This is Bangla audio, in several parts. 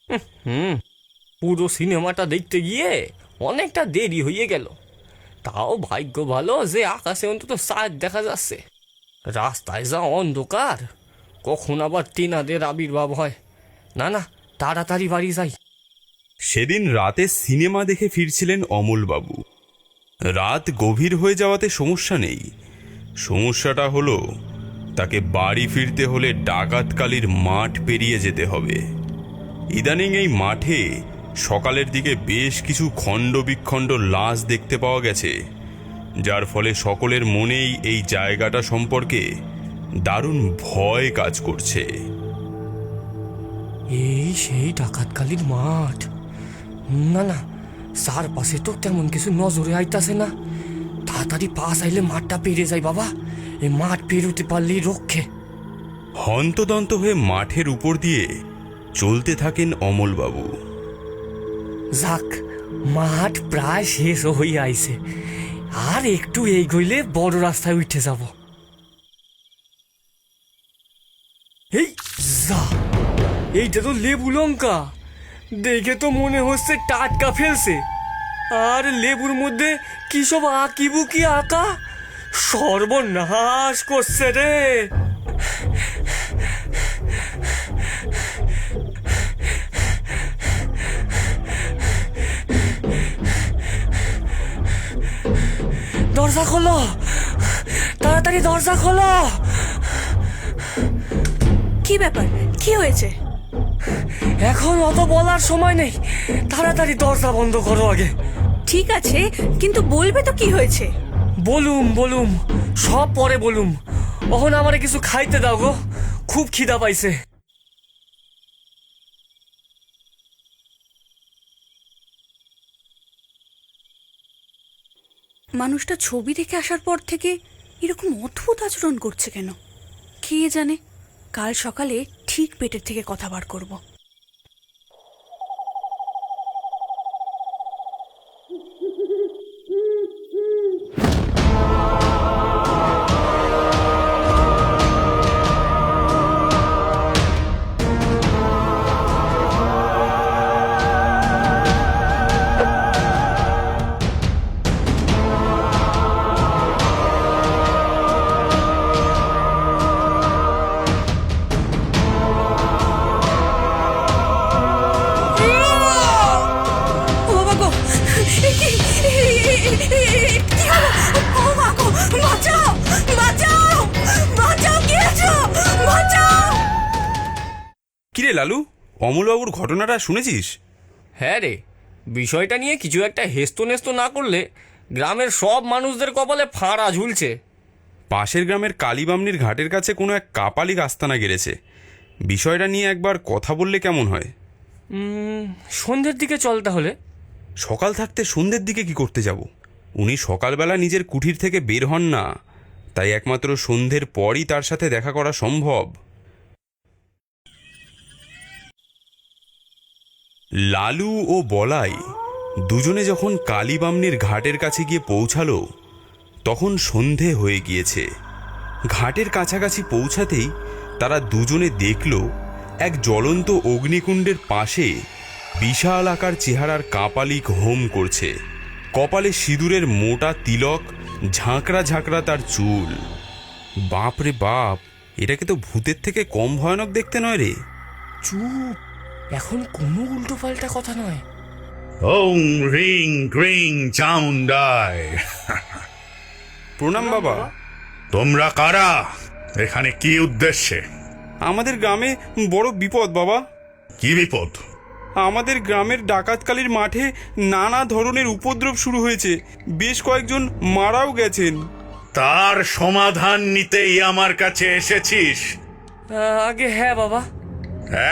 হুম, পুরো সিনেমাটা দেখতে গিয়ে অনেকটা দেরি হয়ে গেল। তাও ভাগ্য ভালো যে আকাশে অন্তত চাঁদ দেখা যাচ্ছে। রাস্তায় যা অন্ধকার, কখন আবার তেনাদের আবির্ভাব হয়। না না, তাড়াতাড়ি বাড়ি যাই। সেদিন রাতে সিনেমা দেখে ফিরছিলেন অমলবাবু। রাত গভীর হয়ে যাওয়াতে সমস্যা নেই, সমস্যাটা হলো তাকে বাড়ি ফিরতে হলে ডাকাতকালির মাঠ পেরিয়ে যেতে হবে। ইদানিং এই মাঠে সকালের দিকে বেশ কিছু খণ্ড বিখণ্ড লাশ দেখতে পাওয়া গেছে, যার ফলে সকলের মনেই এই জায়গাটা সম্পর্কে দারুণ ভয় কাজ করছে। এই সেই ডাকাতকালীর মাঠ। না না, চারপাশে তো তেমন কিছু নজরে আইতাছে না। তাড়াতাড়ি পাশ আইলে মাঠটা পেরিয়ে যাই বাবা। এই মাঠ পেরোতে পারলেই রক্ষে। হন্তদন্ত হয়ে মাঠের উপর দিয়ে চলতে থাকেন অমলবাবু। যাক, মাঠ প্রায় শেষ হয়ে আইছে। আর একটু এগোইলে বড় রাস্তায় উঠে যাব। এই যা, এইটা তো লেবু লঙ্কা। দেখে তো মনে হচ্ছে টাটকা ফেলছে। আর লেবুর মধ্যে কি সব আঁকিবুকি আঁকা, সর্বনাশ করছে রে। দরজা খোলো, তাড়াতাড়ি দরজা খোলো। কি ব্যাপার, কি হয়েছে? এখন অত বলার সময় নেই, তাড়াতাড়ি দরজা বন্ধ করো আগে। ঠিক আছে, কিন্তু বলবে তো কি হয়েছে? বলুম বলুম, সব পরে বলুম। এখন আমারে কিছু খাইতে দাও গো, খুব খিদা পাইছে। মানুষটা ছবি দেখে আসার পর থেকে এরকম অদ্ভুত আচরণ করছে কেন? কে জানে। কাল সকালে ঠিক পেটের থেকে কথা বার করব। ও বাবা গো! এ কি? কি হলো? ও মা গো! বাঁচাও! বাঁচাও! বাঁচাও! কে আছো? বাঁচাও! কিরে লালু, অমলবাবুর ঘটনাটা শুনেছিস? হ্যাঁ রে, বিষয়টা নিয়ে কিছু একটা হেস্তনেস্ত না করলে গ্রামের সব মানুষদের কপালে ফাঁড়া ঝুলছে। পাশের গ্রামের কালীবামনির ঘাটের কাছে কোনো এক কাপালিক আস্তানা গেড়েছে। বিষয়টা নিয়ে একবার কথা বললে কেমন হয়? সন্ধ্যের দিকে চল তাহলে। সকাল থাকতে সন্ধ্যের দিকে কি করতে যাব? উনি সকালবেলা নিজের কুঠির থেকে বের হন না, তাই একমাত্র সন্ধ্যের পরই তার সাথে দেখা করা সম্ভব। লালু ও বলাই দুজনে যখন কালীবামনির ঘাটের কাছে গিয়ে পৌঁছালো, তখন সন্ধে হয়ে গিয়েছে। ঘাটের কাছাকাছি পৌঁছাতেই তারা দুজনে দেখল এক জ্বলন্ত অগ্নিকুণ্ডের পাশে বিশাল আকার চেহারার কাপালিক হোম করছে। কপালে সিঁদুরের মোটা তিলক, ঝাঁকড়া ঝাঁকড়া তার চুল। বাপ রে বাপ, এটাকে তো ভূতের থেকে কম ভয়ানক দেখতে নয় রে। চুপ, এখন কোনো উল্টো পাল্টা কথা নয়। ওং হ্রিং ক্রিং চাউন্ডায়। প্রণাম বাবা। তোমরা কারা? এখানে কি উদ্দেশ্যে? আমাদের গ্রামে বড় বিপদ বাবা। কি বিপদ? আমাদের গ্রামের ডাকাতকালীর মাঠে নানা ধরনের উপদ্রব শুরু হয়েছে, বেশ কয়েকজন মারাও গেছেন। তার সমাধান নিতেই আমার কাছে এসেছিস? আগে হ্যাঁ বাবা।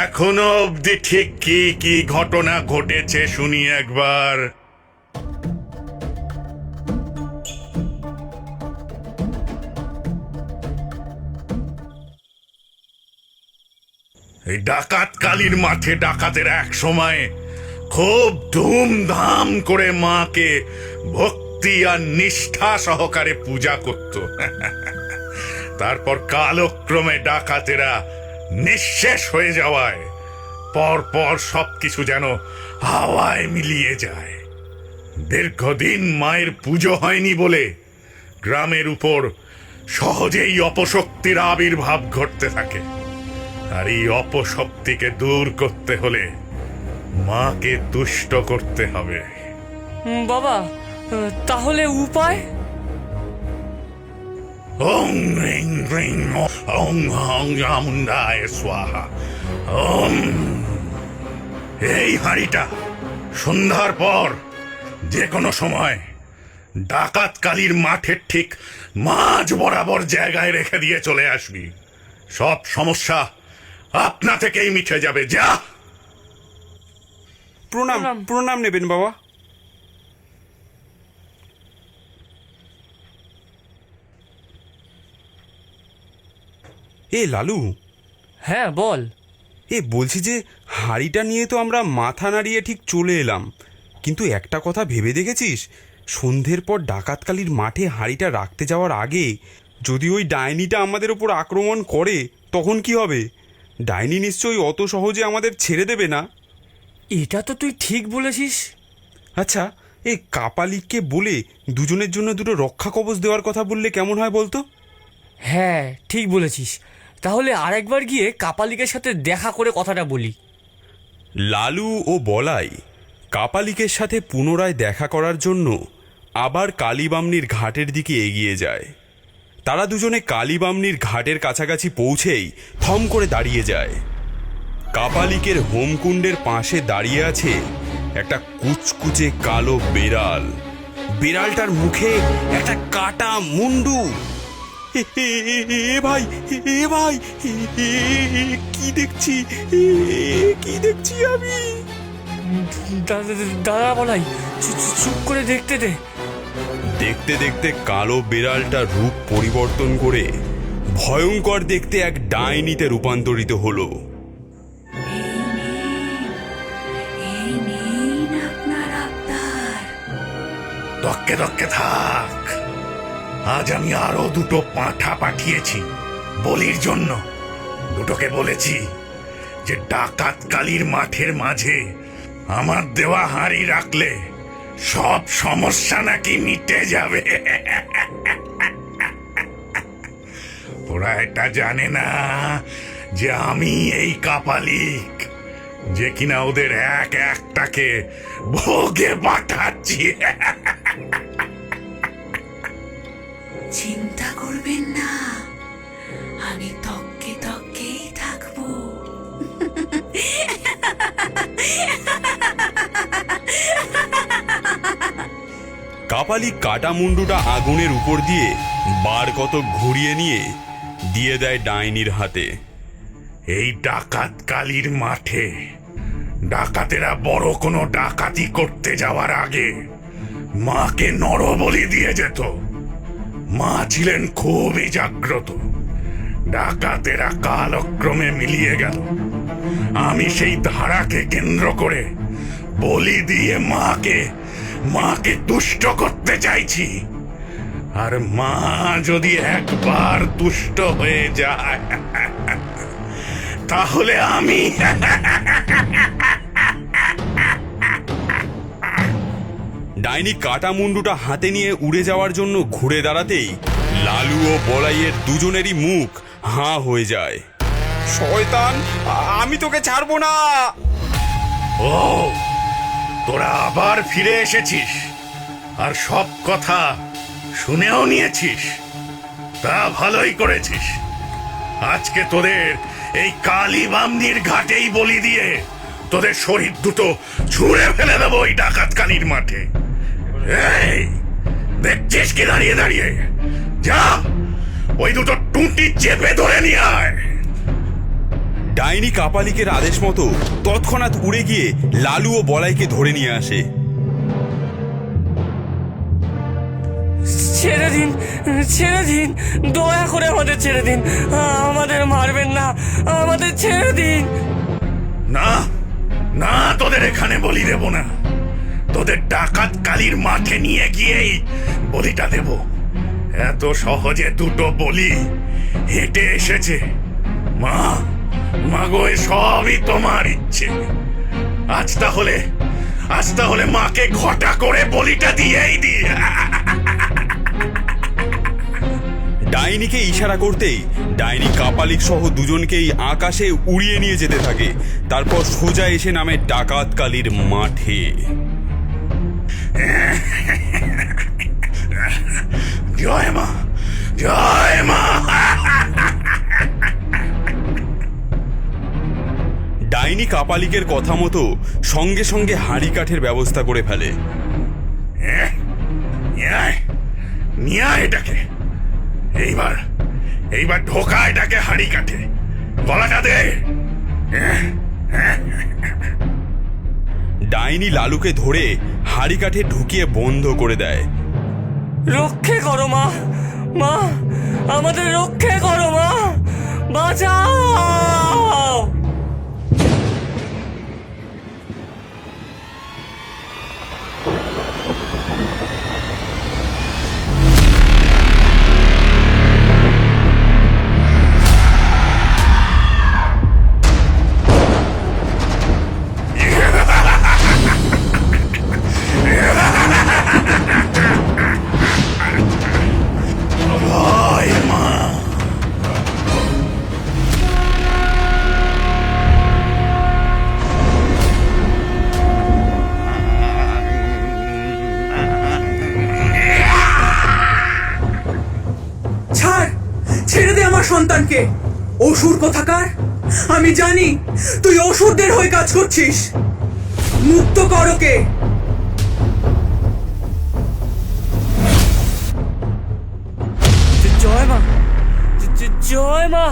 এখনো অবধি ঠিক কি কি ঘটনা ঘটেছে শুনি একবার। এই ডাকাতকালীর মাঠে ডাকাতের এক সময় খুব ধুমধাম করে মাকে ভক্তি আর নিষ্ঠা সহকারে পূজা করত। তারপর কালক্রমে ডাকাতেরা নিঃশেষ হয়ে যাওয়ায় পর পর সবকিছু যেন হাওয়ায় মিলিয়ে যায়। দীর্ঘদিন মায়ের পুজো হয়নি বলে গ্রামের উপর সহজেই অপশক্তির আবির্ভাব ঘটতে থাকে। আর এই অপশক্তিকে দূর করতে হলে মাকে তুষ্ট করতে হবে। বাবা, তাহলে উপায়? ওং রিং রিং ওং হং চামুণ্ডায় স্বাহা। ওম। এই হাঁড়িটা সন্ধ্যার পর যে কোনো সময় ডাকাত কালীর মাঠের ঠিক মাঝ বরাবর জায়গায় রেখে দিয়ে চলে আসবি। সব সমস্যা আপনা থেকেই মিটে যাবে। যা। প্রণাম প্রণাম নেবেন বাবা। এ লালু, হ্যাঁ বল। বলছি যে হাঁড়িটা নিয়ে তো আমরা মাথা নাড়িয়ে ঠিক চলে এলাম, কিন্তু একটা কথা ভেবে দেখেছিস, সন্ধ্যের পর ডাকাতকালীর মাঠে হাঁড়িটা রাখতে যাওয়ার আগে যদি ওই ডাইনিটা আমাদের ওপর আক্রমণ করে তখন কি হবে? ডাইনি নিশ্চয়ই অত সহজে আমাদের ছেড়ে দেবে না। এটা তো তুই ঠিক বলেছিস। আচ্ছা, এই কাপালিককে বলে দুজনের জন্য দুটো রক্ষা কবচ দেওয়ার কথা বললে কেমন হয় বলতো? হ্যাঁ ঠিক বলেছিস, তাহলে আরেকবার গিয়ে কাপালিকের সাথে দেখা করে কথাটা বলি। লালু ও বলাই কাপালিকের সাথে পুনরায় দেখা করার জন্য আবার কালীবামনির ঘাটের দিকে এগিয়ে যায়। তারা দুজনে কালীবামনির ঘাটের কাছাকাছি পৌঁছেই থম করে দাঁড়িয়ে যায়। কাপালিকের হোমকুণ্ডের পাশে দাঁড়িয়ে আছে একটা কুচকুচে কালো বেড়াল। বেড়ালটার মুখে একটা কাটা মুন্ডু। ভাই ভাই, কি দেখছি আমি? দাদা বলাই, চুপ করে দেখতে দে। দেখতে দেখতে কালো বেড়ালটা রূপ পরিবর্তন করে ভয়ঙ্কর দেখতে এক ডাইনিতে রূপান্তরিত হলো। ধক্কে ধক্কে থাক। আজ আমি আরো দুটো পাঁঠা পাঠিয়েছি বলির জন্য। দুটোকে বলেছি যে ডাকাত কালীর মাঠের মাঝে আমার দেওয়া হাঁড়ি রাখলে সব সমস্যা নাকি মিটে যাবে। ওরা এটা জানে না যে আমি এই কাপালিক, যে কিনা ওদের এক একটাকে ভোগে পাঠাচ্ছি। চিন্তা করবেন না, আমি তককে তককেই থাকবো। কাপালিক কাটা মুন্ডুটা আগুনের উপর দিয়ে বার কত ঘুরিয়ে নিয়ে দিয়ে দেয় ডাইনির হাতে। এই ডাকাত কালীর মাঠে ডাকাতেরা বড় কোনো ডাকাতি করতে যাওয়ার আগে মাকে নরবলি দিয়ে যেত। মা ছিলেন খুবই জাগ্রত। ডাকাতেরা কালক্রমে মিলিয়ে গেল। আমি সেই ধারাকে কেন্দ্র করে বলি দিয়ে মাকে তুষ্ট করতে চাইছি। আর মা যদি একবার তুষ্ট হয়ে যায় তাহলে আমি ডাইনি কাটা মুন্ডুটা হাতে নিয়ে উড়ে যাওয়ার জন্য ঘুরে দাঁড়াতেই লালু ও বলাইয়ের দুজনেরই মুখ হাঁ হয়ে যায়। শয়তান, আমি তোকে ছাড়বো না। ও, তোরা আবার ফিরে এসেছিস আর সব কথা শুনেও নিয়েছিস। তা ভালোই করেছিস। আজকে তোদের এই কালীবামনির ঘাটেই বলি দিয়ে তোদের শরীর দুটো ছুঁড়ে ফেলে দেবো ওই ডাকাত কালীর মাঠে। এই দেখছিস কি দাঁড়িয়ে দাঁড়িয়ে? যা, ওই দুটো টুঁটি চেপে ধরে নিয়ে আয়। ডাইনি কাপালিকের আদেশ মতো তৎক্ষণাৎ উড়ে গিয়ে লালু ও বলাইকে ধরে নিয়ে আসে। ছেড়ে দিন, ছেড়ে দিন, দয়া করে আমাদের ছেড়ে দিন। আমাদের মারবেন না, আমাদের ছেড়ে দিন। না না, তোদের এখানে বলি দেব না। তোদের ডাকাত কালীর মাঠে নিয়ে গিয়েই বলিটা দেব। এত সহজে দুটো বলি হেঁটে এসেছে। মা, মাগো, এ সবই তোমার ইচ্ছে। আজ তাহলে মাকে ঘটা করে বলিটা দিয়েই দিয়ে। ডাইনিকে ইশারা করতেই ডাইনি কাপালিক সহ দুজনকেই আকাশে উড়িয়ে নিয়ে যেতে থাকে। তারপর সোজা এসে নামে ডাকাত কালীর মাঠে। জয় মা, জয় মা। ডাইনি কাপালিকের কথা মতো সঙ্গে সঙ্গে হাঁড়ি কাঠের ব্যবস্থা করে ফেলে। নিয়ে আয় এটাকে। এইবার ঢোকা এটাকে হাঁড়ি কাঠে। গলাটা দে। ডাইনি লালুকে ধরে হাঁড়ি কাঠে ঢুকিয়ে বন্ধ করে দেয়। রক্ষে করো মা, মা আমাদের রক্ষে করো মা, বাঁচাও। জয় মা। ছাড়, ছেড়ে দে আমার সন্তানকে। অসুর কোথাকার, আমি জানি তুই অসুরদের হয়ে কাজ করছিস। মুক্ত কর ওকে। জয় মা, জয় মা,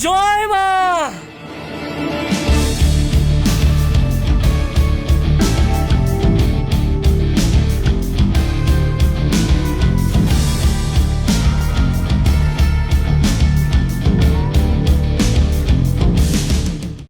জয় মা।